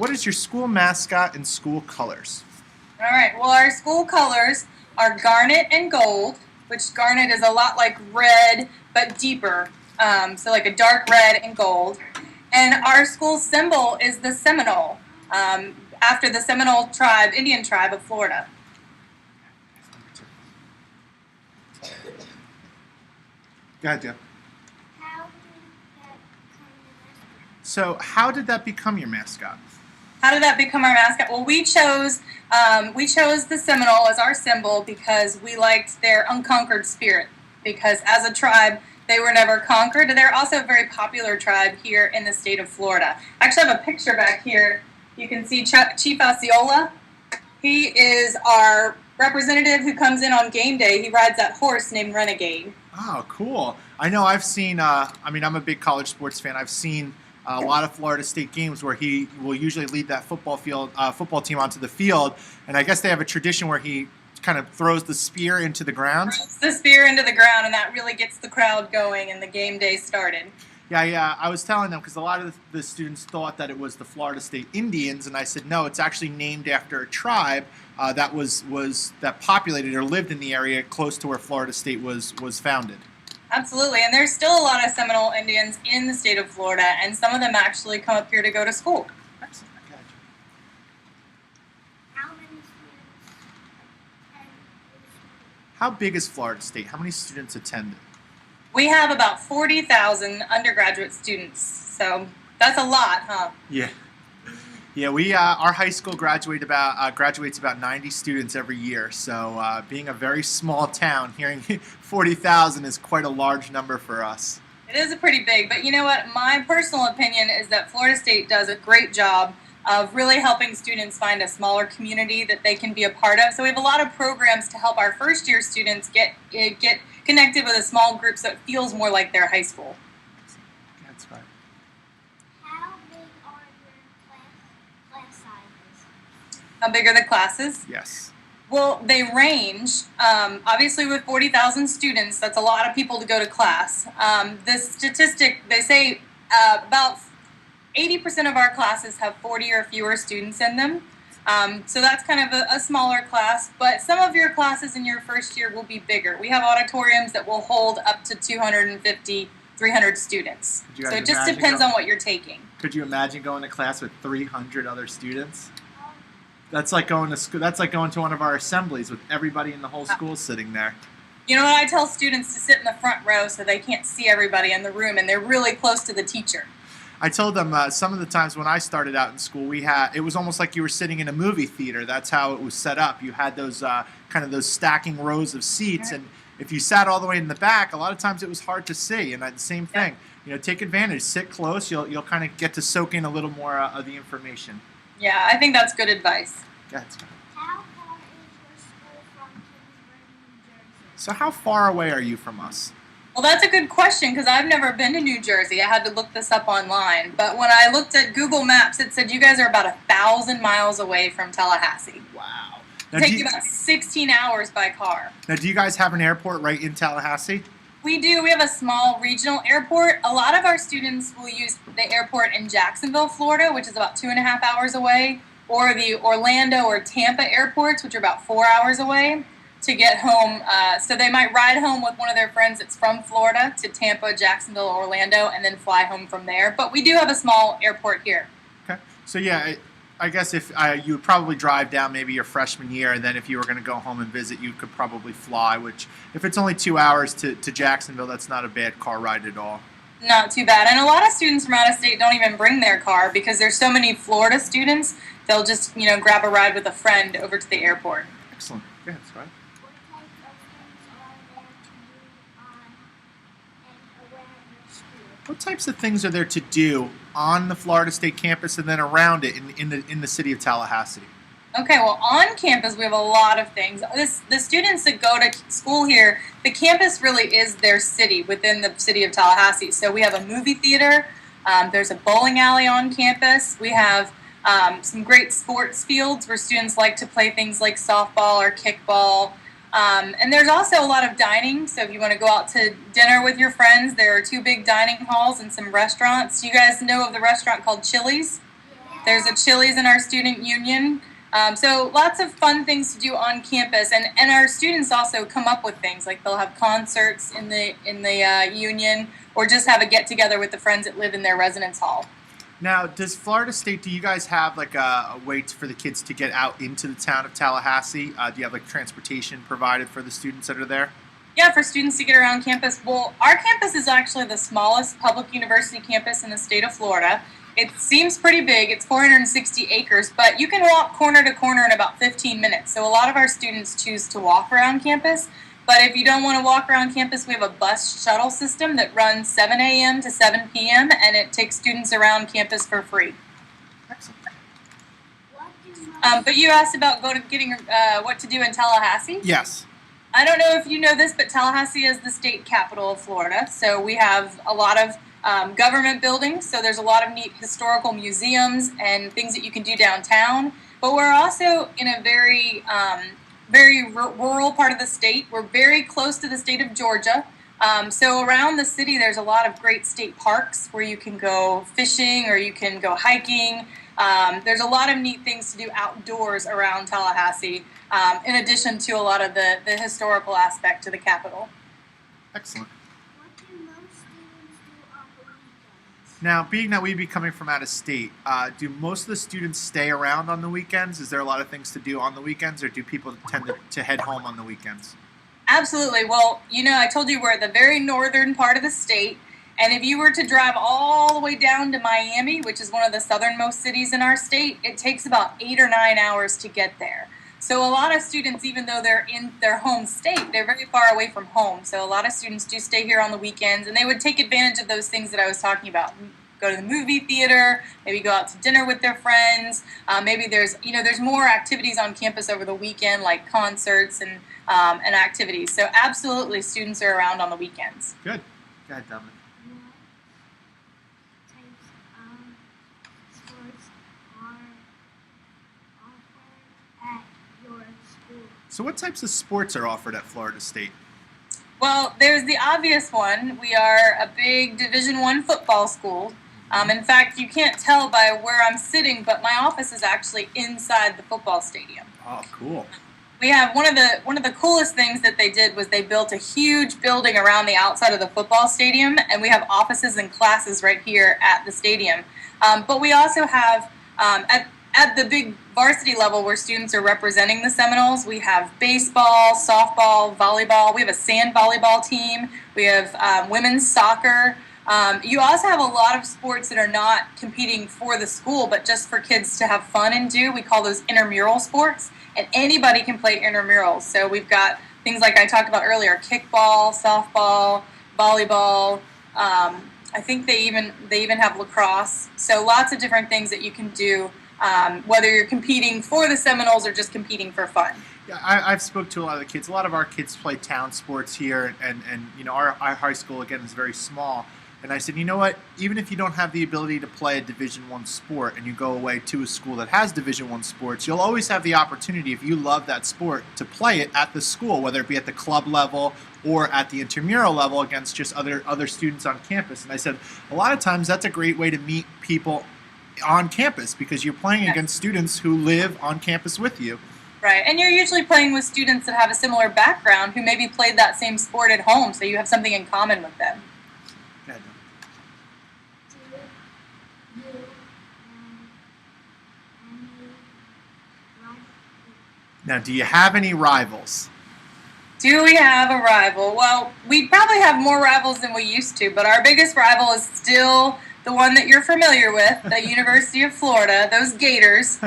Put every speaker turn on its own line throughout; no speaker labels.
What is your school mascot and school colors?
All right. Well, our school colors are garnet and gold, which garnet is a lot like red but deeper, so like a dark red and gold. And our school symbol is the Seminole, after the Seminole tribe, Indian tribe of Florida.
Go ahead, Jeff.
How did that become the mascot?
So, how did that become your mascot?
How did that become our mascot? Well, we chose the Seminole as our symbol because we liked their unconquered spirit. Because as a tribe, they were never conquered. They're also a very popular tribe here in the state of Florida. I actually have a picture back here. You can see Chief Osceola. He is our representative who comes in on game day. He rides that horse named Renegade.
Oh, cool. I know I've seen, I'm a big college sports fan. I've seen a lot of Florida State games where he will usually lead that football team onto the field. And I guess they have a tradition where he kind of throws the spear into the ground.
Throws the spear into the ground, and that really gets the crowd going, and the game day started.
Yeah. I was telling them because a lot of the students thought that it was the Florida State Indians, and I said no, it's actually named after a tribe that populated or lived in the area close to where Florida State was founded.
Absolutely, and there's still a lot of Seminole Indians in the state of Florida, and some of them actually come up here to go to school.
Excellent. I got you.
How many students attend your school?
How big is Florida State? How many students attend it?
We have about 40,000 undergraduate students, so that's a lot, huh?
Yeah. We our high school graduates about 90 students every year. So being a very small town, hearing 40,000 is quite a large number for us.
It is a pretty big, but you know what? My personal opinion is that Florida State does a great job of really helping students find a smaller community that they can be a part of. So we have a lot of programs to help our first year students get connected with a small group so it feels more like their high school.
That's right.
How big are your class sizes?
How big are the classes?
Yes.
Well, they range. Obviously, with 40,000 students, that's a lot of people to go to class. The statistic, they say about 80% of our classes have 40 or fewer students in them. So that's kind of a smaller class, but some of your classes in your first year will be bigger. We have auditoriums that will hold up to 250, 300 students.
Could you guys
So it just
imagine
depends on what you're taking.
Could you imagine going to class with 300 other students? That's like going to school. That's like going to one of our assemblies with everybody in the whole school sitting there.
You know what? I tell students to sit in the front row so they can't see everybody in the room, and they're really close to the teacher.
I told them some of the times when I started out in school, it was almost like you were sitting in a movie theater. That's how it was set up. You had those those stacking rows of seats, and if you sat all the way in the back, a lot of times it was hard to see. And the same thing, take advantage, sit close. You'll kind of get to soak in a little more of the information.
Yeah, I think that's good advice.
Yeah, that's right.
How far is your school from Kingsbury, New Jersey?
So how far away are you from us?
Well, that's a good question because I've never been to New Jersey. I had to look this up online. But when I looked at Google Maps, it said you guys are about 1,000 miles away from Tallahassee.
Wow.
It takes you about 16 hours by car.
Now, do you guys have an airport right in Tallahassee?
We do. We have a small regional airport. A lot of our students will use the airport in Jacksonville, Florida, which is about 2.5 hours away, or the Orlando or Tampa airports, which are about 4 hours away, to get home. So they might ride home with one of their friends that's from Florida to Tampa, Jacksonville, Orlando, and then fly home from there. But we do have a small airport here.
Okay. So yeah, I guess if you would probably drive down maybe your freshman year, and then if you were going to go home and visit, you could probably fly, which if it's only 2 hours to Jacksonville, that's not a bad car ride at all.
Not too bad. And a lot of students from out of state don't even bring their car because there's so many Florida students, they'll just, grab a ride with a friend over to the airport.
Excellent. Go ahead, Scott.
What types of things are there to do on and around your school?
What types of things are there to do on the Florida State campus and then around it in the city of Tallahassee?
Okay, well, on campus we have a lot of things. The students that go to school here, the campus really is their city within the city of Tallahassee. So we have a movie theater. There's a bowling alley on campus. We have some great sports fields where students like to play things like softball or kickball. And there's also a lot of dining. So if you want to go out to dinner with your friends, there are 2 big dining halls and some restaurants. You guys know of the restaurant called Chili's?
Yeah.
There's a Chili's in our student union. So lots of fun things to do on campus, and our students also come up with things like they'll have concerts in the union, or just have a get together with the friends that live in their residence hall.
Now, does Florida State? Do you guys have like a way for the kids to get out into the town of Tallahassee? Do you have like transportation provided for the students that are there?
Yeah, for students to get around campus. Well, our campus is actually the smallest public university campus in the state of Florida. It seems pretty big. It's 460 acres, but you can walk corner to corner in about 15 minutes. So a lot of our students choose to walk around campus. But if you don't want to walk around campus, we have a bus shuttle system that runs 7 a.m. to 7 p.m., and it takes students around campus for free.
Excellent.
What do
But you asked about getting what to do in Tallahassee.
Yes.
I don't know if you know this, but Tallahassee is the state capital of Florida. So we have a lot of government buildings. So there's a lot of neat historical museums and things that you can do downtown. But we're also in a very rural part of the state. We're very close to the state of Georgia. So around the city, there's a lot of great state parks where you can go fishing or you can go hiking. There's a lot of neat things to do outdoors around Tallahassee, in addition to a lot of the historical aspect to the capital.
Excellent.
What do most students do on the weekends?
Now, being that we'd be coming from out of state, do most of the students stay around on the weekends? Is there a lot of things to do on the weekends, or do people tend to head home on the weekends?
Absolutely. Well, I told you we're at the very northern part of the state. And if you were to drive all the way down to Miami, which is one of the southernmost cities in our state, it takes about 8 or 9 hours to get there. So a lot of students, even though they're in their home state, they're very far away from home. So a lot of students do stay here on the weekends, and they would take advantage of those things that I was talking about. Go to the movie theater, maybe go out to dinner with their friends. Maybe there's more activities on campus over the weekend, like concerts and activities. So absolutely, students are around on the weekends.
Good. Go ahead, Dominic.
What types of sports are offered at your school?
So, what types of sports are offered at Florida State?
Well, there's the obvious one. We are a big Division I football school. In fact, you can't tell by where I'm sitting, but my office is actually inside the football stadium.
Oh, cool.
We have one of the coolest things that they did was they built a huge building around the outside of the football stadium, and we have offices and classes right here at the stadium. But we also have at the big varsity level where students are representing the Seminoles, we have baseball, softball, volleyball. We have a sand volleyball team. We have women's soccer. You also have a lot of sports that are not competing for the school, but just for kids to have fun and do. We call those intramural sports, and anybody can play intramurals. So we've got things like I talked about earlier: kickball, softball, volleyball. I think they even have lacrosse. So lots of different things that you can do, whether you're competing for the Seminoles or just competing for fun.
Yeah, I've spoke to a lot of the kids. A lot of our kids play town sports here, and our high school again is very small. And I said, you know what? Even if you don't have the ability to play a Division I sport, and you go away to a school that has Division I sports, you'll always have the opportunity, if you love that sport, to play it at the school, whether it be at the club level or at the intramural level against just other students on campus. And I said, a lot of times that's a great way to meet people on campus because you're playing against students who live on campus with you.
Right, and you're usually playing with students that have a similar background who maybe played that same sport at home, so you have something in common with them.
Go ahead.
Do you have any rivals?
Now, do you have any rivals?
Do we have a rival? Well, we probably have more rivals than we used to, but our biggest rival is still the one that you're familiar with, the University of Florida, those Gators.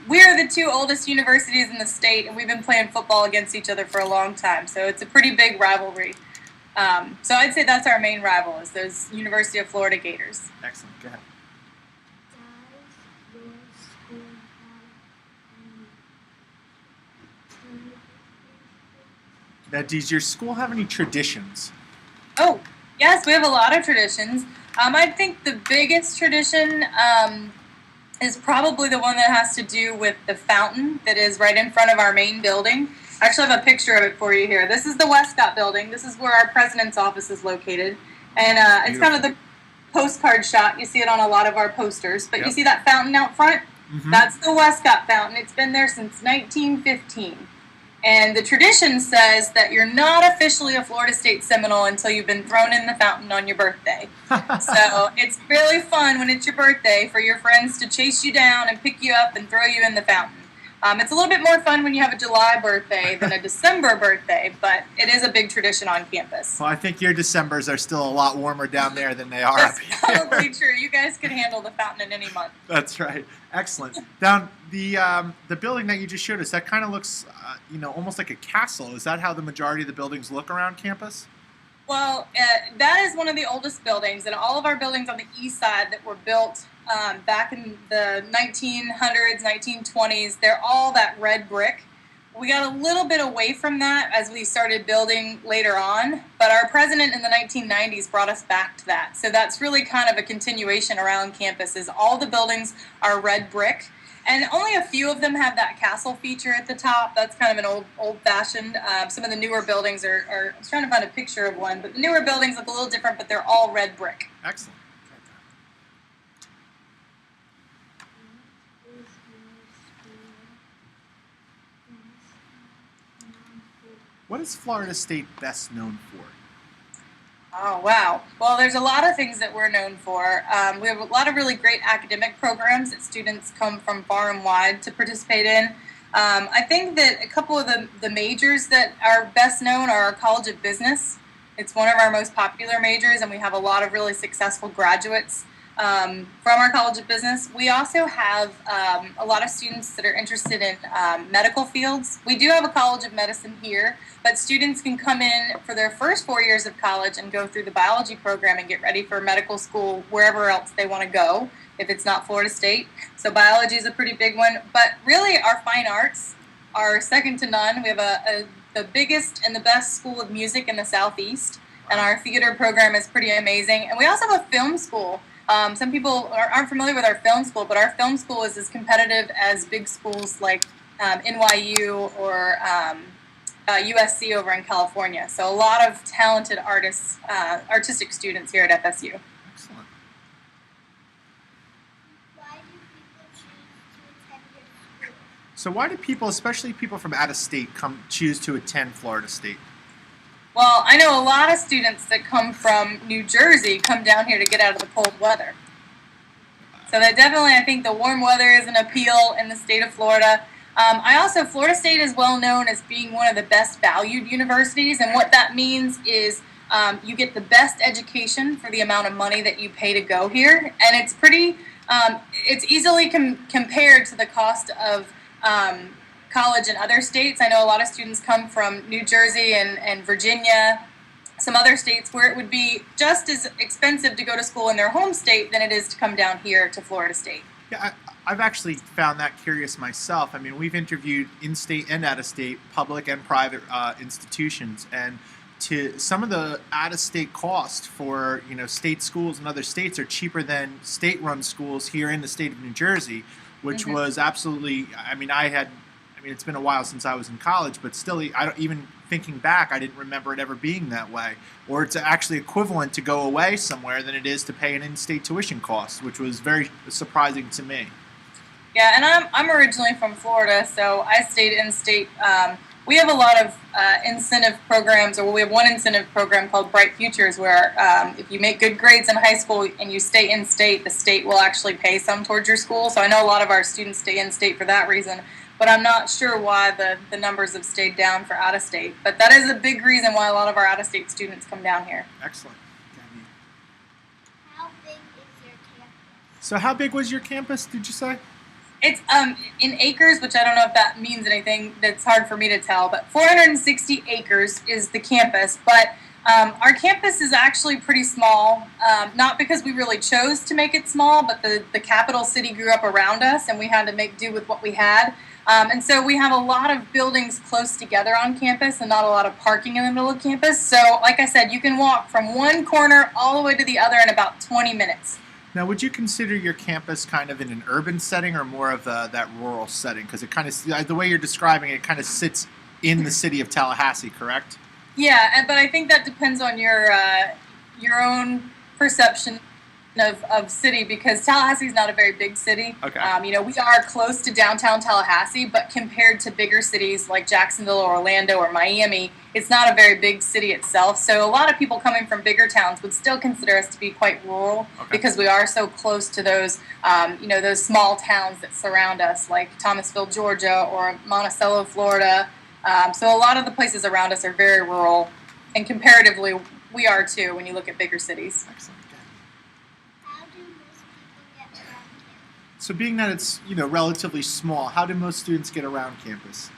We are the two oldest universities in the state, and we've been playing football against each other for a long time, so it's a pretty big rivalry. So I'd say that's our main rival, is those University of Florida Gators.
Excellent. Go ahead.
Does your school have any
Now, does your school have any traditions?
Oh, yes, we have a lot of traditions. I think the biggest tradition is probably the one that has to do with the fountain that is right in front of our main building. I actually have a picture of it for you here. This is the Westcott building. This is where our president's office is located. And it's kind of postcard shot. You see it on a lot of our posters. But
Yep.
you see that fountain out front?
Mhm.
That's the Westcott Fountain. It's been there since 1915. And the tradition says that you're not officially a Florida State Seminole until you've been thrown in the fountain on your birthday. So it's really fun when it's your birthday for your friends to chase you down and pick you up and throw you in the fountain. It's a little bit more fun when you have a July birthday than a December birthday, but it is a big tradition on campus.
Well, I think your Decembers are still a lot warmer down there than they are up
That's
here.
probably true. You guys could handle the fountain in any month.
That's right. Excellent. Down the building that you just showed us, that kind of looks, almost like a castle. Is that how the majority of the buildings look around campus?
Well, that is one of the oldest buildings, and all of our buildings on the east side that were built back in the 1900s, 1920s, they're all that red brick. We got a little bit away from that as we started building later on, but our president in the 1990s brought us back to that. So that's really kind of a continuation around campus, is all the buildings are red brick. And only a few of them have that castle feature at the top. That's kind of an old-fashioned. Some of the newer buildings are, I was trying to find a picture of one, but the newer buildings look a little different, but they're all red brick.
Excellent. What is Florida State best known for?
Oh, wow. Well, there's a lot of things that we're known for. We have a lot of really great academic programs that students come from far and wide to participate in. I think that a couple of the majors that are best known are our College of Business. It's one of our most popular majors, and we have a lot of really successful graduates from our College of Business. We also have a lot of students that are interested in medical fields. We do have a College of Medicine here, but students can come in for their first 4 years of college and go through the biology program and get ready for medical school wherever else they want to go, if it's not Florida State. So biology is a pretty big one. But really, our fine arts are second to none. We have the biggest and the best school of music in the Southeast, and our theater program is pretty amazing. And we also have a film school. Some people aren't familiar with our film school, but our film school is as competitive as big schools like NYU or USC over in California. So a lot of talented artists, artistic students here at FSU.
Excellent.
Why do people choose to attend your school?
So why do people, especially people from out of state, choose to attend Florida State?
Well, I know a lot of students that come from New Jersey come down here to get out of the cold weather. So that definitely, I think the warm weather is an appeal in the state of Florida. Florida State is well known as being one of the best valued universities, and what that means is you get the best education for the amount of money that you pay to go here, and it's pretty, it's easily compared to the cost of college in other states. I know a lot of students come from New Jersey and Virginia, some other states where it would be just as expensive to go to school in their home state than it is to come down here to Florida State.
Yeah, I've actually found that curious myself. I mean, we've interviewed in-state and out-of-state, public and private institutions, and to some of the out-of-state costs for state schools in other states are cheaper than state-run schools here in the state of New Jersey, which was absolutely. I mean, it's been a while since I was in college, but still, even thinking back, I didn't remember it ever being that way. Or it's actually equivalent to go away somewhere than it is to pay an in-state tuition cost, which was very surprising to me.
Yeah, and I'm originally from Florida, so I stayed in state. We have a lot of incentive programs, or we have one incentive program called Bright Futures, where if you make good grades in high school and you stay in state, the state will actually pay some towards your school. So I know a lot of our students stay in state for that reason, but I'm not sure why the numbers have stayed down for out of state. But that is a big reason why a lot of our out of state students come down here.
Excellent.
How big is your campus?
So how big was your campus, did you say?
It's in acres, which I don't know if that means anything. That's hard for me to tell. But 460 acres is the campus. But our campus is actually pretty small, not because we really chose to make it small, but the capital city grew up around us, and we had to make do with what we had. And so we have a lot of buildings close together on campus and not a lot of parking in the middle of campus. So like I said, you can walk from one corner all the way to the other in about 20 minutes.
Now, would you consider your campus kind of in an urban setting or more of that rural setting? Because it kind of, the way you're describing it, it kind of sits in the city of Tallahassee, correct?
Yeah, but I think that depends on your own perception. of city because Tallahassee is not a very big city.
Okay.
We are close to downtown Tallahassee, but compared to bigger cities like Jacksonville or Orlando or Miami, it's not a very big city itself. So a lot of people coming from bigger towns would still consider us to be quite rural because we are so close to those, those small towns that surround us, like Thomasville, Georgia, or Monticello, Florida. So a lot of the places around us are very rural, and comparatively, we are too when you look at bigger cities.
Excellent. Good.
How do most people get around campus?
So being that it's relatively small, how do most students get around campus?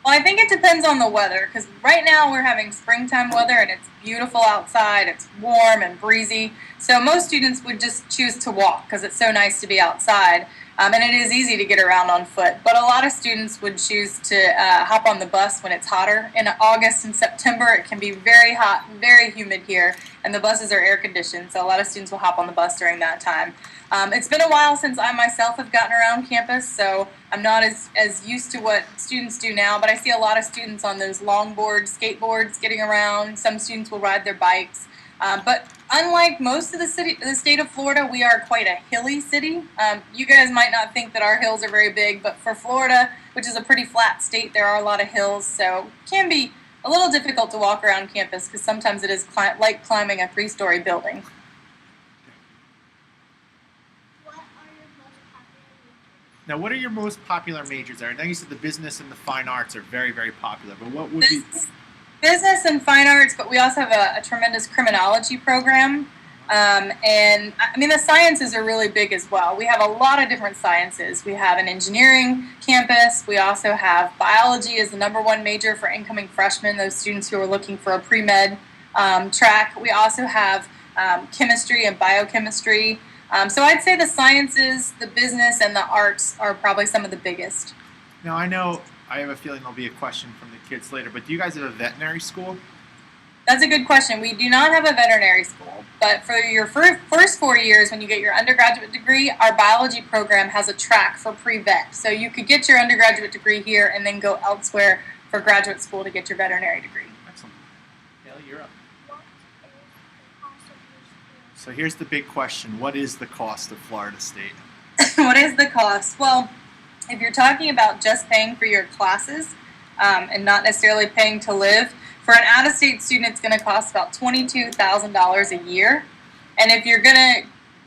Well, I think it depends on the weather because right now we're having springtime weather and it's beautiful outside. It's warm and breezy. So most students would just choose to walk because it's so nice to be outside. And it is easy to get around on foot. But a lot of students would choose to hop on the bus when it's hotter. In August and September, it can be very hot, very humid here, and the buses are air conditioned. So a lot of students will hop on the bus during that time. It's been a while since I myself have gotten around campus, so I'm not as used to what students do now, but I see a lot of students on those longboards, skateboards getting around. Some students will ride their bikes. But unlike most of the state of Florida, we are quite a hilly city. You guys might not think that our hills are very big, but for Florida, which is a pretty flat state, there are a lot of hills, so it can be a little difficult to walk around campus because sometimes it is like climbing a 3-story building.
Now, what are your most popular majors there? I know you said the business and the fine arts are very, very popular, but what would be...
Business and fine arts, but we also have a tremendous criminology program. And I mean, the sciences are really big as well. We have a lot of different sciences. We have an engineering campus. We also have biology as the #1 major for incoming freshmen, those students who are looking for a pre-med track. We also have chemistry and biochemistry. So I'd say the sciences, the business, and the arts are probably some of the biggest.
Now, I have a feeling there'll be a question from the kids later, but do you guys have a veterinary school?
That's a good question. We do not have a veterinary school, but for your first 4 years, when you get your undergraduate degree, our biology program has a track for pre-vet. So you could get your undergraduate degree here and then go elsewhere for graduate school to get your veterinary degree.
Excellent. Haley, you're up.
What is the cost of your school?
So here's the big question. What is the cost of Florida State?
What is the cost? Well, if you're talking about just paying for your classes and not necessarily paying to live, for an out-of-state student, it's going to cost about $22,000 a year. And if you're going to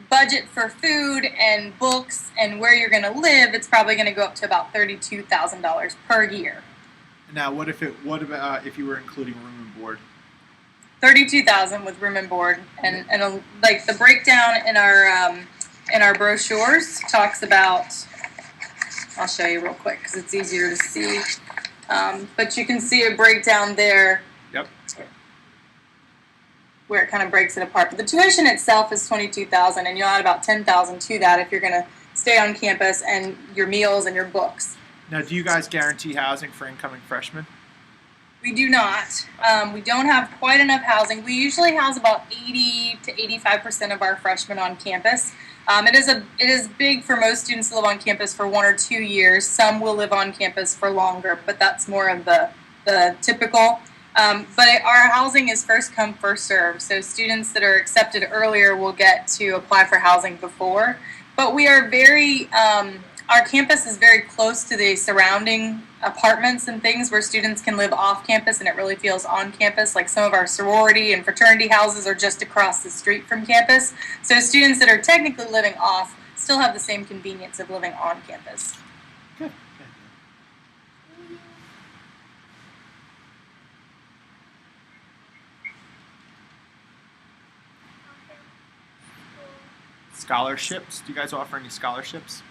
budget for food and books and where you're going to live, it's probably going to go up to about $32,000 per year.
Now, what about if you were including room and board?
$32,000 with room and board, and like the breakdown in our brochures talks about. I'll show you real quick because it's easier to see. But you can see a breakdown there.
Yep.
Where it kind of breaks it apart. But the tuition itself is $22,000, and you'll add about $10,000 to that if you're going to stay on campus and your meals and your books.
Now, do you guys guarantee housing for incoming freshmen?
We do not. We don't have quite enough housing. We usually house about 80 to 85% of our freshmen on campus. It is big for most students to live on campus for 1 or 2 years. Some will live on campus for longer, but that's more of the typical. But our housing is first come, first served. So students that are accepted earlier will get to apply for housing before. But we are our campus is very close to the surrounding apartments and things where students can live off campus and it really feels on campus. Like some of our sorority and fraternity houses are just across the street from campus. So students that are technically living off still have the same convenience of living on campus.
Good. Scholarships? Do you guys offer any scholarships?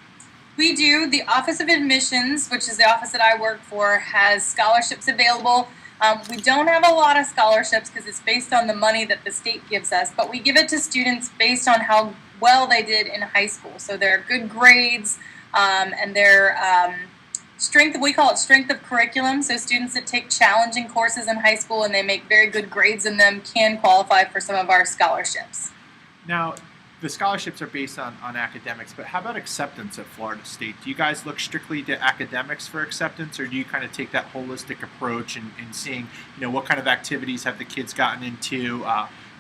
We do. The Office of Admissions, which is the office that I work for, has scholarships available. We don't have a lot of scholarships because it's based on the money that the state gives us, but we give it to students based on how well they did in high school. So their good grades and their strength, we call it strength of curriculum. So students that take challenging courses in high school and they make very good grades in them can qualify for some of our scholarships.
Now, the scholarships are based on academics, but how about acceptance at Florida State? Do you guys look strictly to academics for acceptance, or do you kind of take that holistic approach and seeing, what kind of activities have the kids gotten into?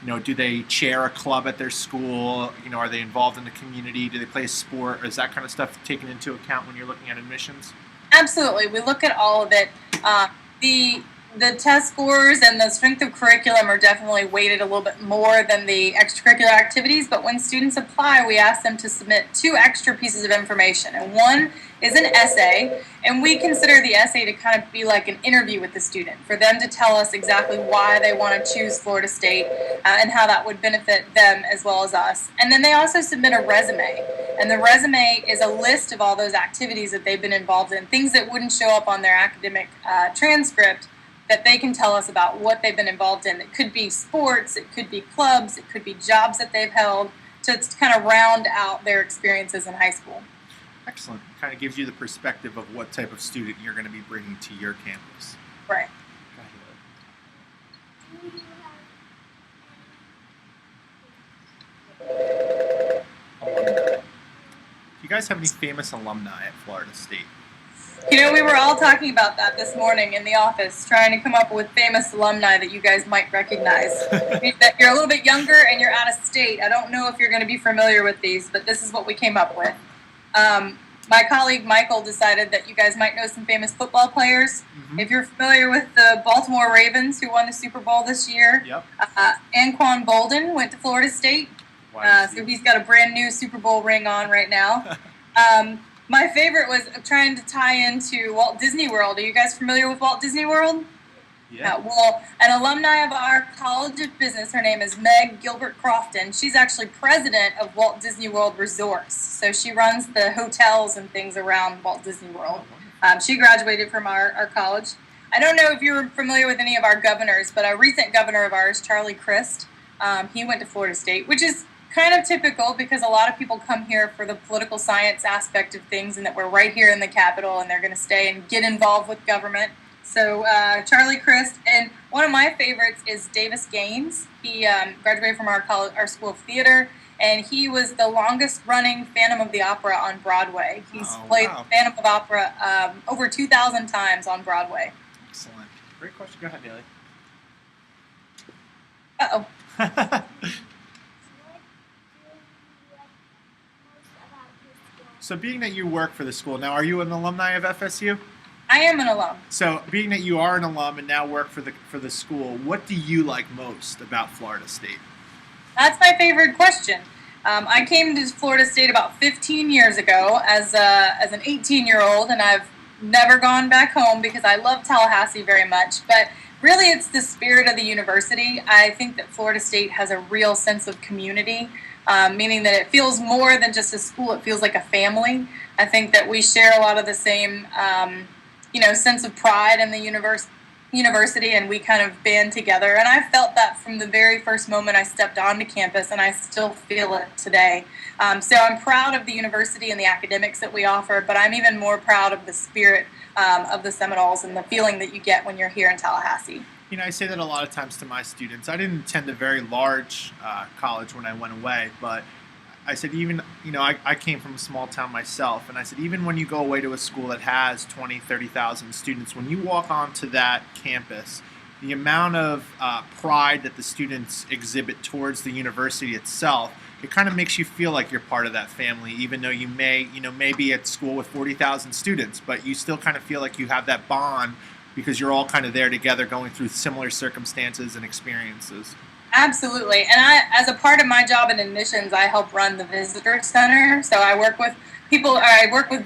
Do they chair a club at their school? Are they involved in the community? Do they play a sport? Or is that kind of stuff taken into account when you're looking at admissions?
Absolutely, we look at all of it. The the test scores and the strength of curriculum are definitely weighted a little bit more than the extracurricular activities, but when students apply, we ask them to submit 2 extra pieces of information. And one is an essay, and we consider the essay to kind of be like an interview with the student, for them to tell us exactly why they want to choose Florida State and how that would benefit them as well as us. And then they also submit a resume, and the resume is a list of all those activities that they've been involved in, things that wouldn't show up on their academic transcript, that they can tell us about what they've been involved in. It could be sports, it could be clubs, it could be jobs that they've held, to kind of round out their experiences in high school.
Excellent. Kind of gives you the perspective of what type of student you're going to be bringing to your campus.
Right.
Go ahead.
Do you have
Alumni. Do you guys have any famous alumni at Florida State?
You know, we were all talking about that this morning in the office, trying to come up with famous alumni that you guys might recognize. That you're a little bit younger and you're out of state. I don't know if you're going to be familiar with these, but this is what we came up with. My colleague Michael decided that you guys might know some famous football players.
Mm-hmm.
If you're familiar with the Baltimore Ravens, who won the Super Bowl this year,
Yep.
Anquan Bolden went to Florida State. So he's got a brand new Super Bowl ring on right now. My favorite was trying to tie into Walt Disney World. Are you guys familiar with Walt Disney World?
Yeah.
Well, an alumni of our College of Business, her name is Meg Gilbert Crofton. She's actually president of Walt Disney World Resorts. So she runs the hotels and things around Walt Disney World. She graduated from our college. I don't know if you're familiar with any of our governors, but a recent governor of ours, Charlie Crist, he went to Florida State, which is kind of typical because a lot of people come here for the political science aspect of things, and that we're right here in the Capitol and they're going to stay and get involved with government. So Charlie Crist, and one of my favorites is Davis Gaines. He graduated from our School of Theater, and he was the longest running Phantom of the Opera on Broadway. He's played Phantom of Opera over 2,000 times on Broadway.
Excellent. Great question. Go ahead, Bailey.
Uh-oh.
what do you like most about this school?
So being that you work for the school, now are you an alumni of FSU?
I am an alum.
So being that you are an alum and now work for the school, what do you like most about Florida State?
That's my favorite question. I came to Florida State about 15 years ago as an 18-year-old, and I've never gone back home because I love Tallahassee very much. But really, it's the spirit of the university. I think that Florida State has a real sense of community, meaning that it feels more than just a school. It feels like a family. I think that we share a lot of the same sense of pride in the university, and we kind of band together. And I felt that from the very first moment I stepped onto campus, and I still feel it today. So I'm proud of the university and the academics that we offer, but I'm even more proud of the spirit of the Seminoles and the feeling that you get when you're here in Tallahassee.
I say that a lot of times to my students. I didn't attend a very large college when I went away, but I said I came from a small town myself, and I said even when you go away to a school that has 20, 30,000 students, when you walk onto that campus, the amount of pride that the students exhibit towards the university itself, it kind of makes you feel like you're part of that family, even though you may be at school with 40,000 students, but you still kind of feel like you have that bond because you're all kind of there together going through similar circumstances and experiences.
Absolutely. And as a part of my job in admissions, I help run the visitor center. So I work with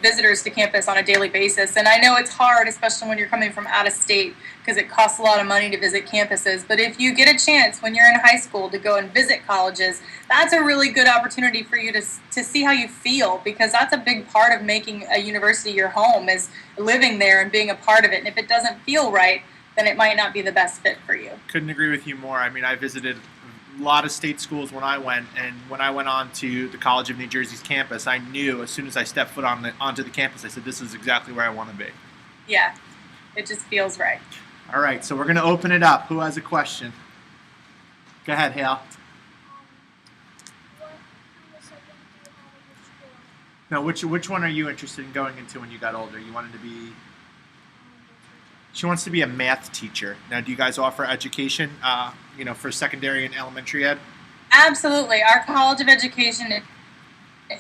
visitors to campus on a daily basis. And I know it's hard, especially when you're coming from out of state, because it costs a lot of money to visit campuses. But if you get a chance when you're in high school to go and visit colleges, that's a really good opportunity for you to see how you feel, because that's a big part of making a university your home, is living there and being a part of it. And if it doesn't feel right, then it might not be the best fit for you.
Couldn't agree with you more. I mean, I visited a lot of state schools when I went, and when I went on to the College of New Jersey's campus, I knew as soon as I stepped foot onto the campus, I said, this is exactly where I want to be.
Yeah, it just feels right.
All right, so we're going to open it up. Who has a question? Go ahead, Hale.
What kind of subject do you have at your school?
Now, which one are you interested in going into when you got older? You wanted to be...
Literature.
She wants to be a math teacher. Now, do you guys offer education, for secondary and elementary ed?
Absolutely. Our College of Education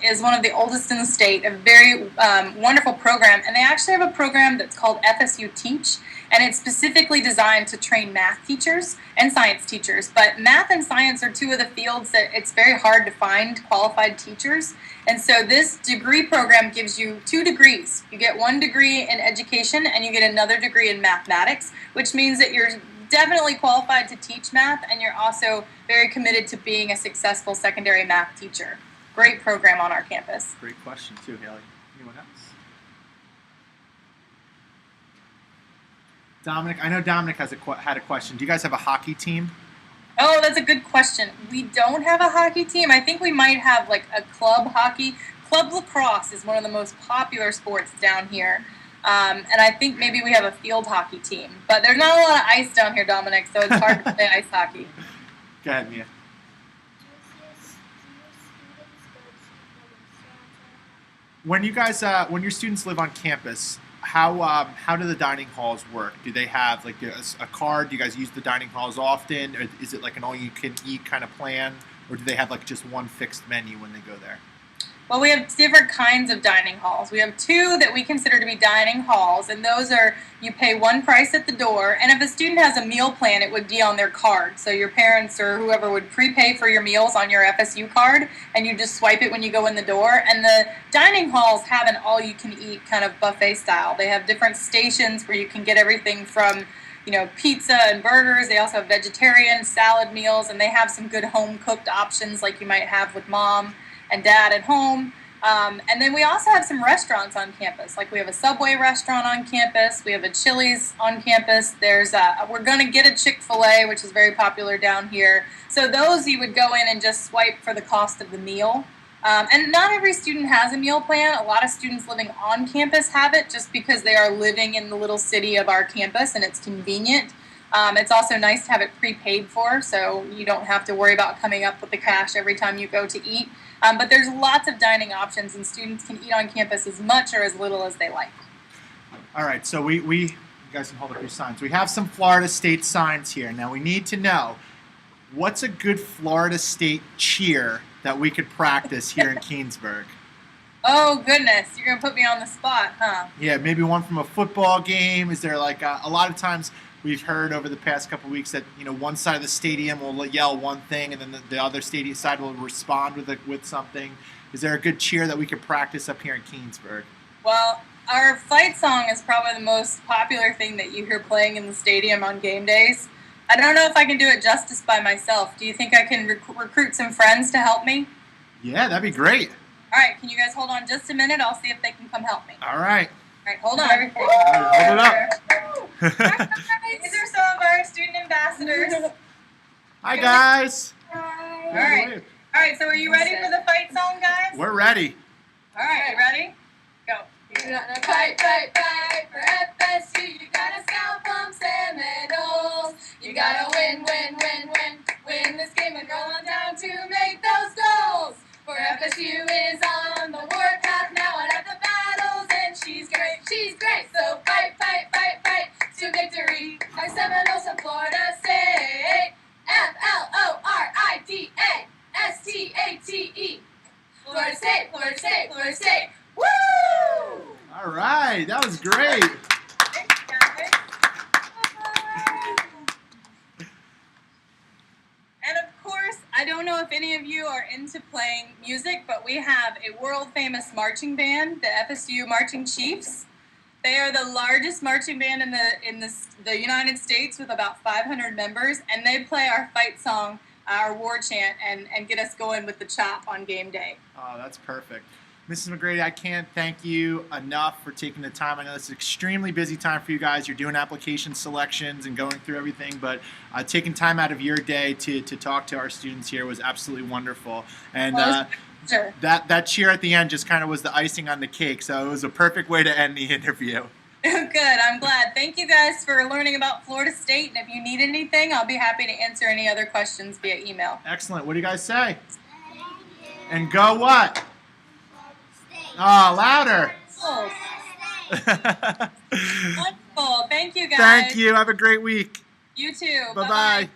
is one of the oldest in the state, a very wonderful program. And they actually have a program that's called FSU Teach, and it's specifically designed to train math teachers and science teachers. But math and science are two of the fields that it's very hard to find qualified teachers. And so this degree program gives you 2 degrees. You get 1 degree in education and you get another degree in mathematics, which means that you're definitely qualified to teach math, and you're also very committed to being a successful secondary math teacher. Great program on our campus.
Great question, too, Haley. Anyone else? Dominic, I know Dominic had a question. Do you guys have a hockey team?
Oh, that's a good question. We don't have a hockey team. I think we might have like a club hockey. Club lacrosse is one of the most popular sports down here. And I think maybe we have a field hockey team. But there's not a lot of ice down here, Dominic, so it's hard to play ice hockey.
Go ahead, Mia. When you guys, when your students live on campus, how do the dining halls work? Do they have like a card? Do you guys use the dining halls often? Or is it like an all-you-can-eat kind of plan? Or do they have like just one fixed menu when they go there?
Well, we have different kinds of dining halls. We have 2 that we consider to be dining halls, and those are, you pay one price at the door, and if a student has a meal plan, it would be on their card. So your parents or whoever would prepay for your meals on your FSU card, and you just swipe it when you go in the door. And the dining halls have an all-you-can-eat kind of buffet style. They have different stations where you can get everything from pizza and burgers. They also have vegetarian salad meals, and they have some good home-cooked options like you might have with mom and dad at home. And then we also have some restaurants on campus. Like we have a Subway restaurant on campus. We have a Chili's on campus. We're going to get a Chick-fil-A, which is very popular down here. So those you would go in and just swipe for the cost of the meal. And not every student has a meal plan. A lot of students living on campus have it just because they are living in the little city of our campus and it's convenient. It's also nice to have it prepaid for, so you don't have to worry about coming up with the cash every time you go to eat. But there's lots of dining options, and students can eat on campus as much or as little as they like.
All right, so you guys can hold up your signs. We have some Florida State signs here. Now we need to know, what's a good Florida State cheer that we could practice here in Keansburg?
Oh, goodness. You're going to put me on the spot, huh?
Yeah, maybe one from a football game. Is there like a lot of times we've heard over the past couple of weeks that one side of the stadium will yell one thing and then the other stadium side will respond with something. Is there a good cheer that we could practice up here in Keansburg?
Well, our fight song is probably the most popular thing that you hear playing in the stadium on game days. I don't know if I can do it justice by myself. Do you think I can recruit some friends to help me?
Yeah, that'd be great.
All right, can you guys hold on just a minute? I'll see if they can come help me.
All right.
All right, hold on.
Hold it up.
These are some of our student ambassadors.
Hi, guys.
All right, so are you ready for the fight song, guys?
We're ready.
All right, you ready? Go.
Fight, fight, fight for FSU. You gotta scout from Seminoles. You gotta win, win, win, win. Win this game and go on down to make those goals. For FSU is on the warpath now and at the battles, and she's great, she's great. So fight, fight, fight, fight to victory. Our Seminoles from Florida State. FLORIDASTATE. Florida State, Florida State, Florida State. Woo!
All right, that was great.
Thanks, guys. And of course, I don't know if any of you are into playing music, but we have a world-famous marching band, the FSU Marching Chiefs. They are the largest marching band in the United States with about 500 members, and they play our fight song, our war chant, and get us going with the chop on game day.
Oh, that's perfect. Mrs. McGrady, I can't thank you enough for taking the time. I know it's an extremely busy time for you guys. You're doing application selections and going through everything, but taking time out of your day to talk to our students here was absolutely wonderful. And
Sure.
that cheer at the end just kind of was the icing on the cake, so it was a perfect way to end the interview.
Good, I'm glad. Thank you guys for learning about Florida State, and if you need anything, I'll be happy to answer any other questions via email.
Excellent. What do you guys say? And go what? Oh, louder.
Oh. Cool. Thank you, guys.
Thank you. Have a great week.
You too.
Bye-bye.